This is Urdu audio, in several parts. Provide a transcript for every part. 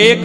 1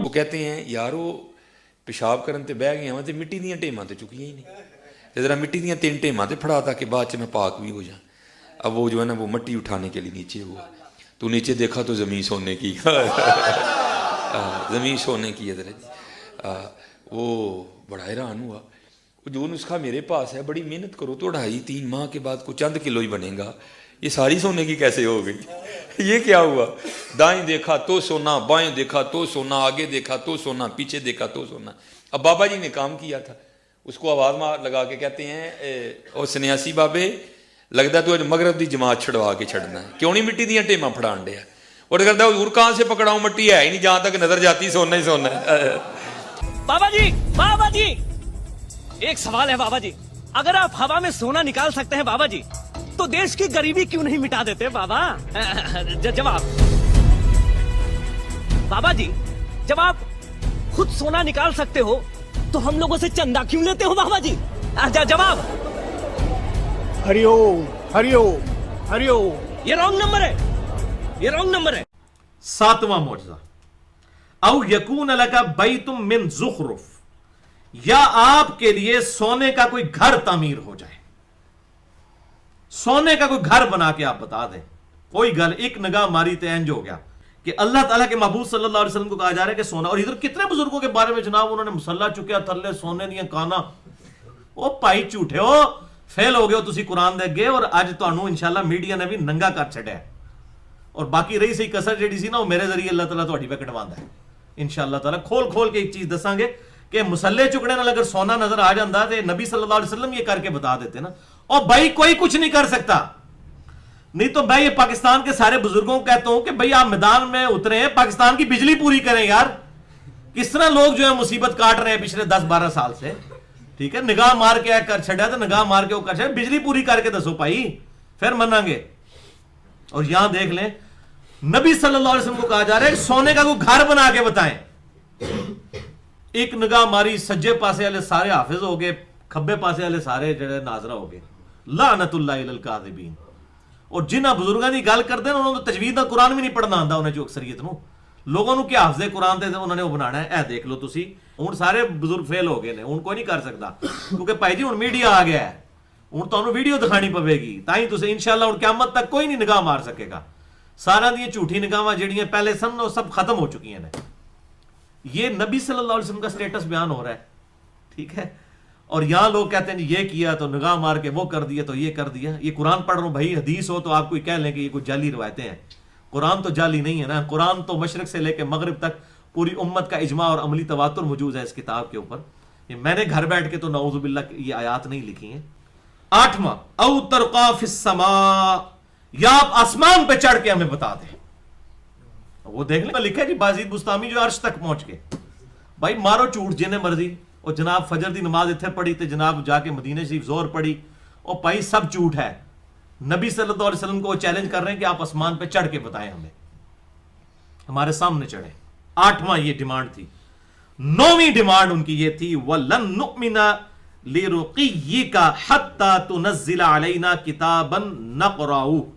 وہ کہتے ہیں یارو پیشاب کرن تے بہ گیا تے مٹی دیاں ٹیماں تے چکیاں ہی نہیں، تے ذرا مٹی دیاں 3 ٹیماں تے پھڑا تاکہ بعد چ میں پاک بھی ہو جاؤں۔ اب وہ جو ہے نا وہ مٹی اٹھانے کے لیے نیچے ہوا، تو نیچے دیکھا تو زمین سونے کی زمین سونے کی ہے ذرا جی۔ وہ بڑا حیران ہوا، جو نسخہ میرے پاس ہے بڑی محنت کرو تو 2.5-3 ماہ کے بعد کو چند کلو ہی بنے گا، یہ ساری سونے کی کیسے ہو گئی؟ یہ کیا ہوا؟ دائیں دیکھا تو سونا، بائیں دیکھا تو سونا، آگے دیکھا تو سونا، پیچھے دیکھا تو سونا۔ اب بابا جی نے کام کیا تھا، اس کو آواز مار لگا کے کہتے ہیں او سنیاسی بابے لگتا تو مغرب دی جماعت چھڑوا کے چھڑنا ہے، کیوں نہیں مٹی دیاں ٹیماں پھڑان دیا؟ اور کہتا ہے حضور کہاں سے پکڑاؤں، مٹی ہے ہی نہیں، جہاں تک نظر جاتی سونا ہی سونا ہے۔ بابا جی ایک سوال ہے بابا جی، اگر آپ ہوا میں سونا نکال سکتے ہیں بابا جی تو دیش کی غریبی کیوں نہیں مٹا دیتے بابا؟ جواب بابا جی، جب آپ خود سونا نکال سکتے ہو تو ہم لوگوں سے چندہ کیوں لیتے ہو بابا جی؟ جواب ہری اوم ہری اوم ہری اوم۔ یہ رانگ نمبر ہے، یہ رانگ نمبر ہے۔ 7واں معجزہ، او یکون لک بیت من زخرف، یا آپ کے لیے سونے کا کوئی گھر تعمیر ہو جائے، سونے کا کوئی گھر بنا کے آپ بتا دیں، کوئی گھر، ایک نگاہ ماری تے انج ہو گیا کہ اللہ تعالیٰ کے محبوب صلی اللہ علیہ وسلم کو کہا جا رہا ہے کہ سونا، اور ادھر کتنے بزرگوں کے بارے میں جناب انہوں نے مسلح چکیا تھلے سونے دیاں کانا۔ او پائی جھوٹے ہو، فیل ہو گئے ہو تسی قرآن دے گئے، اور اج تانوں انشاءاللہ میڈیا نے بھی ننگا کر چھڑیا ہے، اور باقی رہی سی کسر جیڑی سی نا وہ میرے ذریعے اللہ تعالیٰ تہاڈی پہ کٹواندا ہے انشاءاللہ تعالیٰ۔ کھول کھول کے ایک چیز دساں گے کہ مسلح چکنے نال اگر سونا نظر آ جاندہ تے نبی صلی اللہ علیہ وسلم یہ کر کے بتا دیتے نا، اور بھائی کوئی کچھ نہیں کر سکتا۔ نہیں تو میں یہ پاکستان کے سارے بزرگوں کو کہتا ہوں کہ بھائی آپ میدان میں اترے ہیں، پاکستان کی بجلی پوری کریں یار۔ کس طرح لوگ جو ہے مصیبت کاٹ رہے ہیں پچھلے 10-12 سال سے، ٹھیک ہے، نگاہ مار کے کر چھڑیا تو نگاہ مار کے وہ کر چھڑیا، بجلی پوری کر کے دسو بھائی، پھر منیں گے۔ اور یہاں دیکھ لیں نبی صلی اللہ علیہ وسلم کو کہا جا رہا ہے سونے کا کوئی گھر بنا کے بتائیں۔ ایک نگاہ ماری، سجے پاسے والے سارے حافظ ہو گئے، کھبے پاسے والے سارے جڑے ناظرہ ہو گئے۔ لعنت اللہ علی الکاذبین۔ اور جنہ بزرگاں دی گل کرتے ہیں انہوں نے تجوید دا قرآن بھی نہیں پڑھنا آندا، انہیں جو اکثریت نو لوگوں نو کیا حافظ قرآن تے انہوں نے وہ بنانا ہے۔ اے دیکھ لو تسی، ہن سارے بزرگ فیل ہو گئے نے، ہن کوئی نہیں کر سکتا، کیونکہ بھائی جی ہن میڈیا آ گیا ہے، ہن تانوں ویڈیو دکھانی پوے گی، تائیں تسی انشاءاللہ ہن قیامت تک کوئی نہیں نگاہ مار سکے گا۔ سارا دی جھوٹی نگاہاں جڑیاں پہلے سن وہ سب ختم ہو چکی ہیں۔ یہ نبی صلی اللہ علیہ وسلم کا سٹیٹس بیان ہو رہا ہے، ٹھیک ہے، اور یہاں لوگ کہتے ہیں یہ کیا تو نگاہ مار کے وہ کر دیا تو یہ کر دیا۔ یہ قرآن پڑھ رہا ہوں بھائی، حدیث ہو تو آپ کوئی کہہ لیں کہ یہ کوئی جعلی روایتیں ہیں، قرآن تو جعلی نہیں ہے نا۔ قرآن تو مشرق سے لے کے مغرب تک پوری امت کا اجماع اور عملی تواتر موجود ہے اس کتاب کے اوپر۔ یہ میں نے گھر بیٹھ کے تو نعوذ باللہ یہ آیات نہیں لکھی ہیں۔ 8واں، او ترقا فی السماء، یا آپ آسمان پہ چڑھ کے ہمیں بتا دیں۔ وہ دیکھ لیں لکھا ہے جی بازید بستامی جو عرش تک پہنچ گئے۔ بھائی مارو جھوٹ جنہیں مرضی، اور جناب فجر دی نماز اتنے پڑھی تے جناب جا کے مدینہ شریف زور پڑھی، اور بھائی سب جھوٹ ہے۔ نبی صلی اللہ علیہ وسلم کو وہ چیلنج کر رہے ہیں کہ آپ آسمان پہ چڑھ کے بتائیں ہمیں، ہمارے سامنے چڑھیں۔ 8واں یہ ڈیمانڈ تھی۔ 9ویں ڈیمانڈ ان کی یہ تھی وَلَن نُؤْمِنَ لِرُقِيِّكَ حَتَّى تُنَزِّلَ عَلَيْنَا كِتَابًا نَقْرَؤُهُ،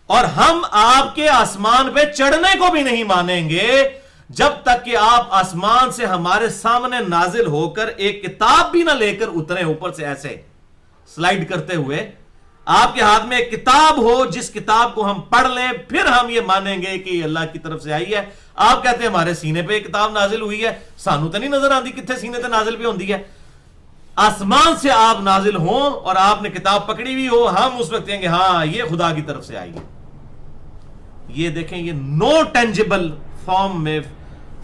اور ہم آپ کے آسمان پہ چڑھنے کو بھی نہیں مانیں گے جب تک کہ آپ آسمان سے ہمارے سامنے نازل ہو کر ایک کتاب بھی نہ لے کر اترے اوپر سے ایسے سلائیڈ کرتے ہوئے۔ آپ کے ہاتھ میں ایک کتاب ہو جس کتاب کو ہم پڑھ لیں، پھر ہم یہ مانیں گے کہ یہ اللہ کی طرف سے آئی ہے۔ آپ کہتے ہیں ہمارے سینے پہ ایک کتاب نازل ہوئی ہے، سانو تو نہیں نظر آتی کتنے سینے تے نازل بھی ہوندی ہے۔ آسمان سے آپ نازل ہوں اور آپ نے کتاب پکڑی ہوئی ہو، ہم اس وقت کہیں گے ہاں یہ خدا کی طرف سے آئی ہے۔ یہ دیکھیں، یہ نو ٹینجیبل فارم میں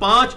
5